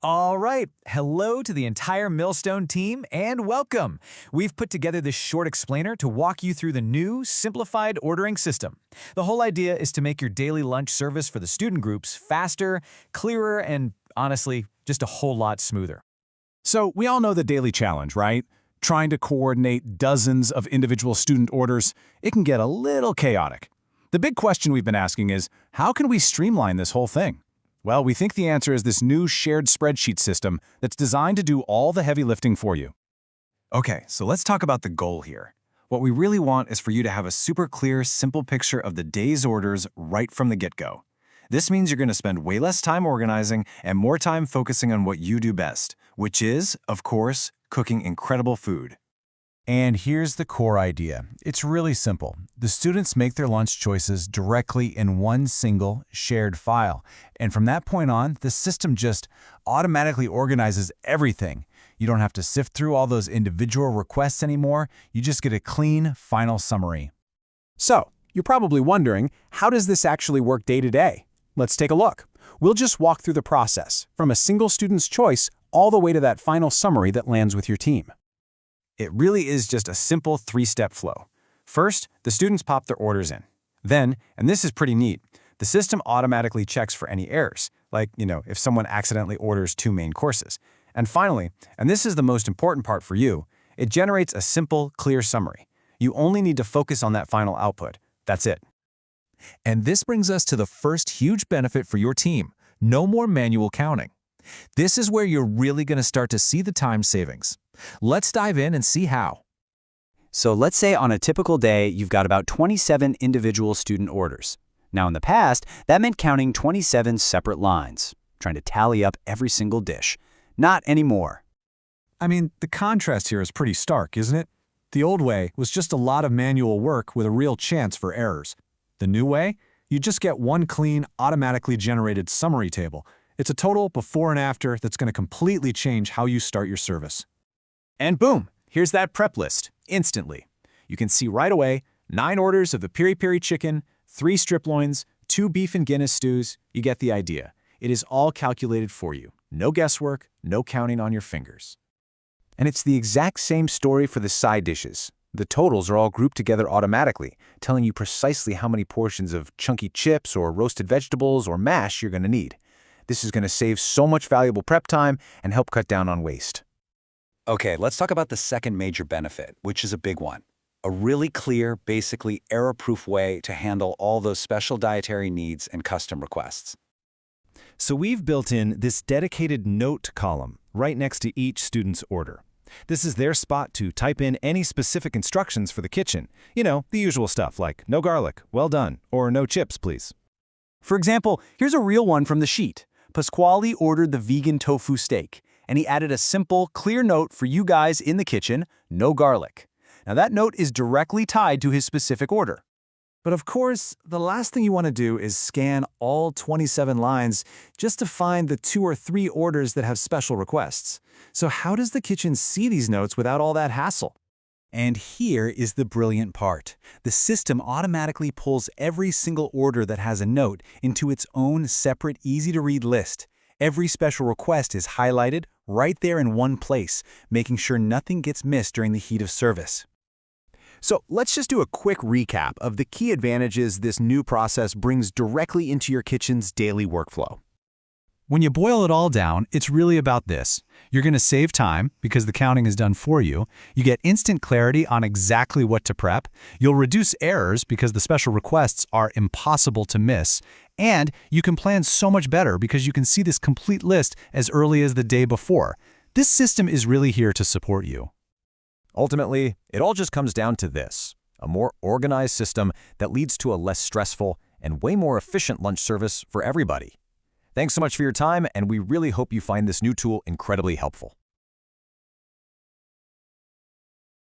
All right, hello to the entire Millstone team and welcome. We've put together this short explainer to walk you through the new, simplified ordering system. The whole idea is to make your daily lunch service for the student groups faster, clearer, and honestly, just a whole lot smoother. So we all know the daily challenge, right? Trying to coordinate dozens of individual student orders, it can get a little chaotic. The big question we've been asking is, how can we streamline this whole thing? Well, we think the answer is this new shared spreadsheet system that's designed to do all the heavy lifting for you. Okay, so let's talk about the goal here. What we really want is for you to have a super clear, simple picture of the day's orders right from the get-go. This means you're going to spend way less time organizing and more time focusing on what you do best, which is, of course, cooking incredible food. And here's the core idea. It's really simple. The students make their lunch choices directly in one single shared file. And from that point on, the system just automatically organizes everything. You don't have to sift through all those individual requests anymore. You just get a clean, final summary. So, you're probably wondering, how does this actually work day to day? Let's take a look. We'll just walk through the process, from a single student's choice all the way to that final summary that lands with your team. It really is just a simple three-step flow. First, the students pop their orders in. Then, and this is pretty neat, the system automatically checks for any errors, like, if someone accidentally orders 2 main courses. And finally, and this is the most important part for you, it generates a simple, clear summary. You only need to focus on that final output. That's it. And this brings us to the first huge benefit for your team: no more manual counting. This is where you're really going to start to see the time savings. Let's dive in and see how. So let's say on a typical day, you've got about 27 individual student orders. Now in the past, that meant counting 27 separate lines, trying to tally up every single dish. Not anymore. I mean, the contrast here is pretty stark, isn't it? The old way was just a lot of manual work with a real chance for errors. The new way? You just get one clean, automatically generated summary table. It's a total before and after that's going to completely change how you start your service. And boom, here's that prep list, instantly. You can see right away 9 orders of the piri-piri chicken, 3 strip loins, 2 beef and Guinness stews. You get the idea. It is all calculated for you. No guesswork, no counting on your fingers. And it's the exact same story for the side dishes. The totals are all grouped together automatically, telling you precisely how many portions of chunky chips or roasted vegetables or mash you're going to need. This is going to save so much valuable prep time and help cut down on waste. Okay, let's talk about the second major benefit, which is a big one. A really clear, basically error-proof way to handle all those special dietary needs and custom requests. So we've built in this dedicated note column right next to each student's order. This is their spot to type in any specific instructions for the kitchen. The usual stuff like no garlic, well done, or no chips, please. For example, here's a real one from the sheet. Pasquale ordered the vegan tofu steak, and he added a simple, clear note for you guys in the kitchen: no garlic. Now that note is directly tied to his specific order. But of course, the last thing you want to do is scan all 27 lines just to find the 2 or 3 orders that have special requests. So how does the kitchen see these notes without all that hassle? And here is the brilliant part. The system automatically pulls every single order that has a note into its own separate, easy-to-read list. Every special request is highlighted right there in one place, making sure nothing gets missed during the heat of service. So let's just do a quick recap of the key advantages this new process brings directly into your kitchen's daily workflow. When you boil it all down, it's really about this. You're going to save time because the counting is done for you. You get instant clarity on exactly what to prep. You'll reduce errors because the special requests are impossible to miss. And you can plan so much better because you can see this complete list as early as the day before. This system is really here to support you. Ultimately, it all just comes down to this: a more organized system that leads to a less stressful and way more efficient lunch service for everybody. Thanks so much for your time, and we really hope you find this new tool incredibly helpful.